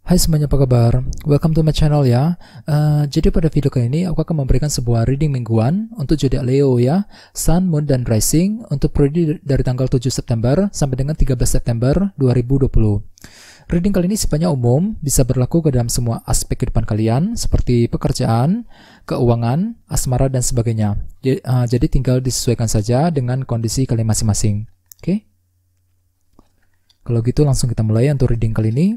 Hai semuanya, apa kabar? Welcome to my channel ya. Jadi pada video kali ini aku akan memberikan sebuah reading mingguan untuk zodiak Leo ya, Sun, Moon, dan Rising untuk periode dari tanggal 7 September sampai dengan 13 September 2020. Reading kali ini sifatnya umum, bisa berlaku ke dalam semua aspek kehidupan kalian seperti pekerjaan, keuangan, asmara, dan sebagainya. Jadi tinggal disesuaikan saja dengan kondisi kalian masing-masing. Oke? Kalau gitu langsung kita mulai untuk reading kali ini.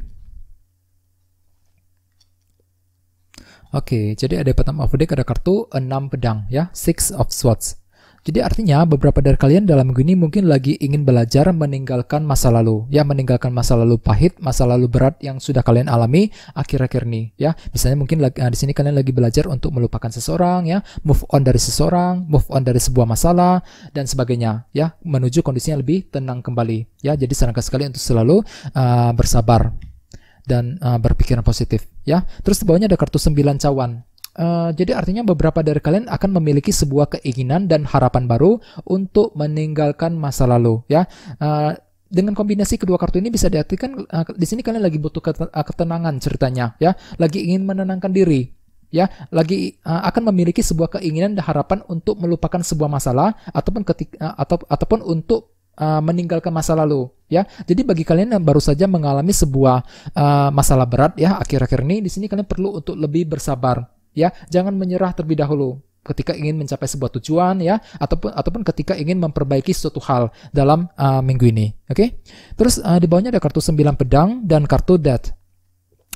Oke, jadi ada bottom of the deck, ada kartu 6 pedang ya, Six of Swords. Jadi artinya beberapa dari kalian dalam minggu ini mungkin lagi ingin belajar meninggalkan masa lalu ya, meninggalkan masa lalu pahit, masa lalu berat yang sudah kalian alami akhir-akhir ini ya. Misalnya mungkin di sini kalian lagi belajar untuk melupakan seseorang ya, move on dari seseorang, move on dari sebuah masalah dan sebagainya ya, menuju kondisi yang lebih tenang kembali ya. Jadi sarankan sekali untuk selalu bersabar dan berpikiran positif ya. Terus di bawahnya ada kartu 9 cawan. Jadi artinya beberapa dari kalian akan memiliki sebuah keinginan dan harapan baru untuk meninggalkan masa lalu ya. Dengan kombinasi kedua kartu ini bisa diartikan di sini kalian lagi butuh ketenangan ceritanya ya, lagi ingin menenangkan diri ya, lagi akan memiliki sebuah keinginan dan harapan untuk melupakan sebuah masalah ataupun untuk meninggalkan masa lalu ya. Jadi bagi kalian yang baru saja mengalami sebuah masalah berat ya akhir-akhir ini, di sini kalian perlu untuk lebih bersabar ya. Jangan menyerah terlebih dahulu ketika ingin mencapai sebuah tujuan ya, ataupun ketika ingin memperbaiki suatu hal dalam minggu ini. Oke? Terus di bawahnya ada kartu 9 pedang dan kartu Death.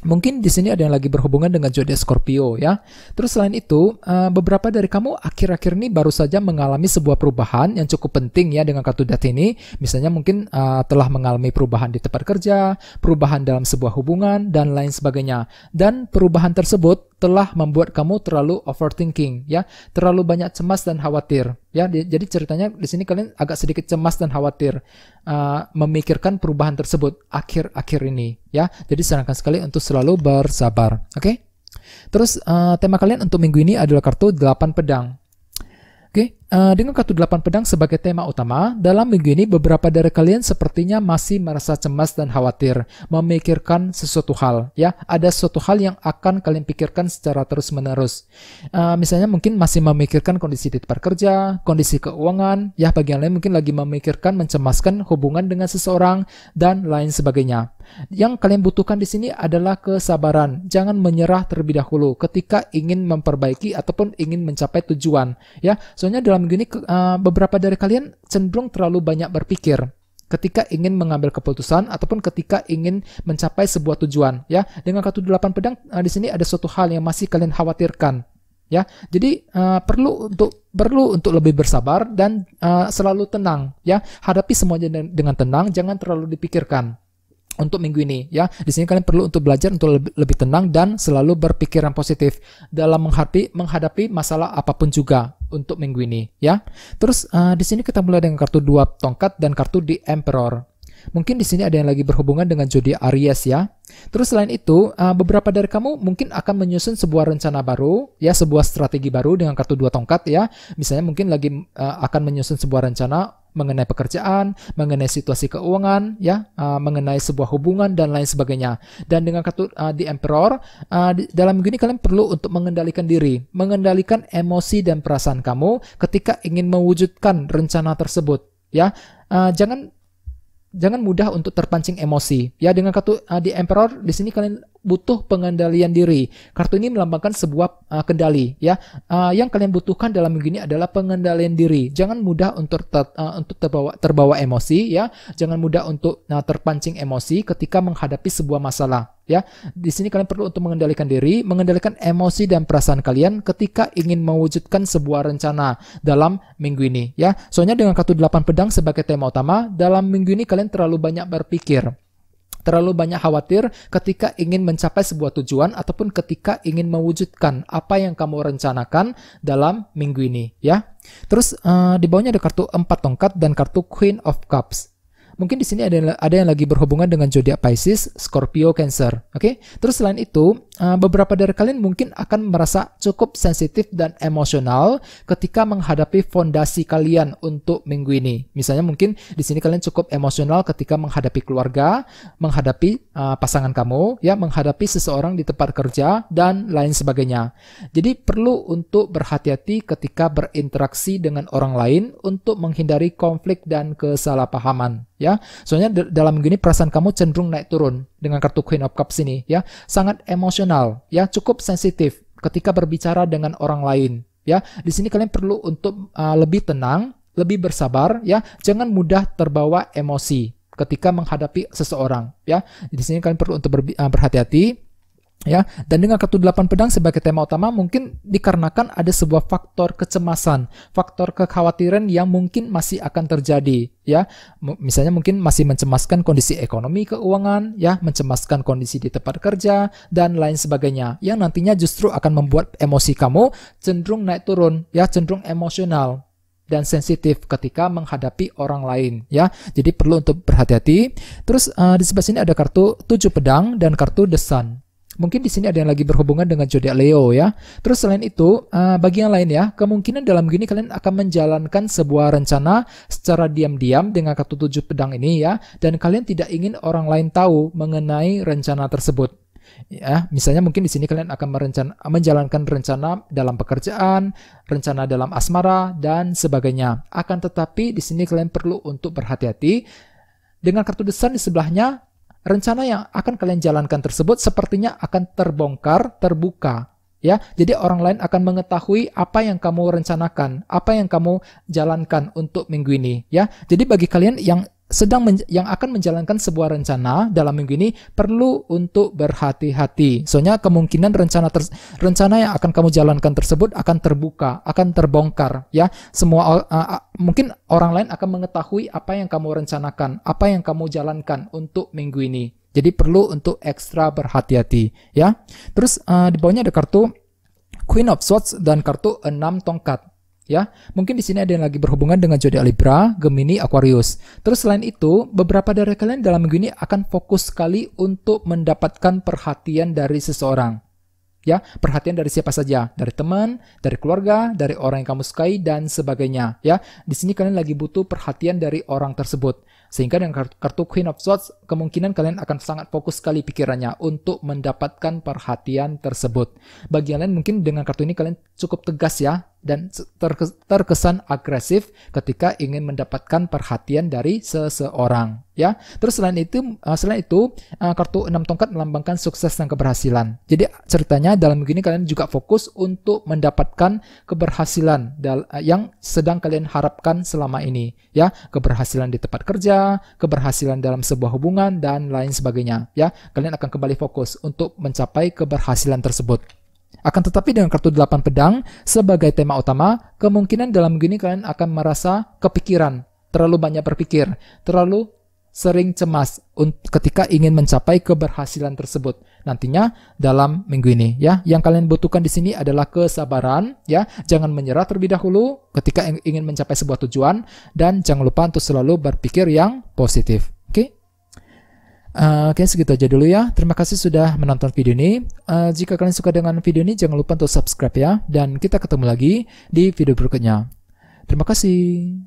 Mungkin di sini ada yang lagi berhubungan dengan zodiak Scorpio ya. Terus selain itu, beberapa dari kamu akhir-akhir ini baru saja mengalami sebuah perubahan yang cukup penting ya dengan kartu Death ini. Misalnya mungkin telah mengalami perubahan di tempat kerja, perubahan dalam sebuah hubungan dan lain sebagainya. Dan perubahan tersebut telah membuat kamu terlalu overthinking ya, terlalu banyak cemas dan khawatir ya. Jadi ceritanya di sini kalian agak sedikit cemas dan khawatir memikirkan perubahan tersebut akhir-akhir ini ya. Jadi sarankan sekali untuk selalu bersabar. Oke? Terus tema kalian untuk minggu ini adalah kartu 8 pedang. Oke, dengan kartu 8 pedang sebagai tema utama, dalam minggu ini beberapa dari kalian sepertinya masih merasa cemas dan khawatir, memikirkan sesuatu hal ya. Ada sesuatu hal yang akan kalian pikirkan secara terus-menerus. Misalnya mungkin masih memikirkan kondisi di tempat kerja, kondisi keuangan ya. Bagi yang lain mungkin lagi memikirkan, mencemaskan hubungan dengan seseorang dan lain sebagainya. Yang kalian butuhkan di sini adalah kesabaran. Jangan menyerah terlebih dahulu ketika ingin memperbaiki ataupun ingin mencapai tujuan ya. Soalnya dalam minggu ini beberapa dari kalian cenderung terlalu banyak berpikir ketika ingin mengambil keputusan ataupun ketika ingin mencapai sebuah tujuan ya. Dengan kartu 8 pedang di sini ada suatu hal yang masih kalian khawatirkan ya. Jadi perlu untuk lebih bersabar dan selalu tenang ya. Hadapi semuanya dengan tenang, jangan terlalu dipikirkan untuk minggu ini ya. Di sini kalian perlu untuk belajar untuk lebih tenang dan selalu berpikiran positif dalam menghadapi masalah apapun juga untuk minggu ini ya. Terus di sini kita mulai dengan kartu 2 tongkat dan kartu The Emperor. Mungkin di sini ada yang lagi berhubungan dengan zodiak Aries ya. Terus selain itu, beberapa dari kamu mungkin akan menyusun sebuah rencana baru ya, sebuah strategi baru dengan kartu 2 tongkat ya. Misalnya mungkin lagi akan menyusun sebuah rencana mengenai pekerjaan, mengenai situasi keuangan ya, mengenai sebuah hubungan dan lain sebagainya. Dan dengan kartu The Emperor, dalam minggu ini kalian perlu untuk mengendalikan diri, mengendalikan emosi dan perasaan kamu ketika ingin mewujudkan rencana tersebut ya. Jangan mudah untuk terpancing emosi ya. Dengan kartu The Emperor di sini kalian butuh pengendalian diri. Kartu ini melambangkan sebuah kendali ya. Yang kalian butuhkan dalam minggu ini adalah pengendalian diri. Jangan mudah untuk terbawa emosi ya. Jangan mudah untuk terpancing emosi ketika menghadapi sebuah masalah ya. Di sini kalian perlu untuk mengendalikan diri, mengendalikan emosi dan perasaan kalian ketika ingin mewujudkan sebuah rencana dalam minggu ini ya. Soalnya dengan kartu 8 pedang sebagai tema utama, dalam minggu ini kalian terlalu banyak berpikir, terlalu banyak khawatir ketika ingin mencapai sebuah tujuan ataupun ketika ingin mewujudkan apa yang kamu rencanakan dalam minggu ini ya. Terus di bawahnya ada kartu 4 tongkat dan kartu Queen of Cups. Mungkin di sini ada yang lagi berhubungan dengan zodiak Pisces, Scorpio, Cancer. Oke. Terus selain itu, beberapa dari kalian mungkin akan merasa cukup sensitif dan emosional ketika menghadapi fondasi kalian untuk minggu ini. Misalnya mungkin di sini kalian cukup emosional ketika menghadapi keluarga, menghadapi pasangan kamu, ya, menghadapi seseorang di tempat kerja dan lain sebagainya. Jadi perlu untuk berhati-hati ketika berinteraksi dengan orang lain untuk menghindari konflik dan kesalahpahaman, ya. Soalnya dalam minggu ini perasaan kamu cenderung naik turun dengan kartu Queen of Cups ini, ya. Sangat emosional, ya, cukup sensitif ketika berbicara dengan orang lain, ya. Di sini kalian perlu untuk lebih tenang, lebih bersabar, ya. Jangan mudah terbawa emosi ketika menghadapi seseorang, ya. Di sini kalian perlu untuk berhati-hati. Ya, dan dengan kartu 8 pedang sebagai tema utama mungkin dikarenakan ada sebuah faktor kecemasan, faktor kekhawatiran yang mungkin masih akan terjadi, ya. Misalnya mungkin masih mencemaskan kondisi ekonomi keuangan, ya, mencemaskan kondisi di tempat kerja dan lain sebagainya, yang nantinya justru akan membuat emosi kamu cenderung naik turun, ya, cenderung emosional dan sensitif ketika menghadapi orang lain, ya. Jadi perlu untuk berhati-hati. Terus di sebelah sini ada kartu 7 pedang dan kartu The Sun. Mungkin di sini ada yang lagi berhubungan dengan zodiak Leo, ya. Terus selain itu, bagi yang lain, ya, kemungkinan dalam gini kalian akan menjalankan sebuah rencana secara diam-diam dengan kartu 7 pedang ini, ya, dan kalian tidak ingin orang lain tahu mengenai rencana tersebut. Ya, misalnya mungkin di sini kalian akan menjalankan rencana dalam pekerjaan, rencana dalam asmara dan sebagainya. Akan tetapi di sini kalian perlu untuk berhati-hati dengan kartu The Sun di sebelahnya. Rencana yang akan kalian jalankan tersebut sepertinya akan terbongkar, terbuka, ya. Jadi orang lain akan mengetahui apa yang kamu rencanakan, apa yang kamu jalankan untuk minggu ini, ya. Jadi bagi kalian yang yang akan menjalankan sebuah rencana dalam minggu ini perlu untuk berhati-hati. Soalnya kemungkinan rencana yang akan kamu jalankan tersebut akan terbuka, akan terbongkar, ya. Semua mungkin orang lain akan mengetahui apa yang kamu rencanakan, apa yang kamu jalankan untuk minggu ini. Jadi perlu untuk ekstra berhati-hati, ya. Terus di bawahnya ada kartu Queen of Swords dan kartu 6 tongkat. Ya, mungkin di sini ada yang lagi berhubungan dengan zodiak Libra, Gemini, Aquarius. Terus selain itu, beberapa dari kalian dalam minggu ini akan fokus sekali untuk mendapatkan perhatian dari seseorang. Ya, perhatian dari siapa saja, dari teman, dari keluarga, dari orang yang kamu sukai dan sebagainya. Ya, di sini kalian lagi butuh perhatian dari orang tersebut. Sehingga dengan kartu Queen of Swords, kemungkinan kalian akan sangat fokus sekali pikirannya untuk mendapatkan perhatian tersebut. Bagi yang lain mungkin dengan kartu ini kalian cukup tegas, ya, dan terkesan agresif ketika ingin mendapatkan perhatian dari seseorang, ya. Terus selain itu kartu 6 tongkat melambangkan sukses dan keberhasilan. Jadi ceritanya dalam begini kalian juga fokus untuk mendapatkan keberhasilan yang sedang kalian harapkan selama ini, ya. Keberhasilan di tempat kerja, keberhasilan dalam sebuah hubungan dan lain sebagainya, ya. Kalian akan kembali fokus untuk mencapai keberhasilan tersebut. Akan tetapi dengan kartu 8 pedang sebagai tema utama, kemungkinan dalam gini kalian akan merasa kepikiran, terlalu banyak berpikir, terlalu sering cemas ketika ingin mencapai keberhasilan tersebut nantinya dalam minggu ini, ya. Yang kalian butuhkan di sini adalah kesabaran, ya. Jangan menyerah terlebih dahulu ketika ingin mencapai sebuah tujuan, dan jangan lupa untuk selalu berpikir yang positif. Oke, segitu aja dulu, ya. Terima kasih sudah menonton video ini. Jika kalian suka dengan video ini, jangan lupa untuk subscribe, ya. Dan kita ketemu lagi di video berikutnya. Terima kasih.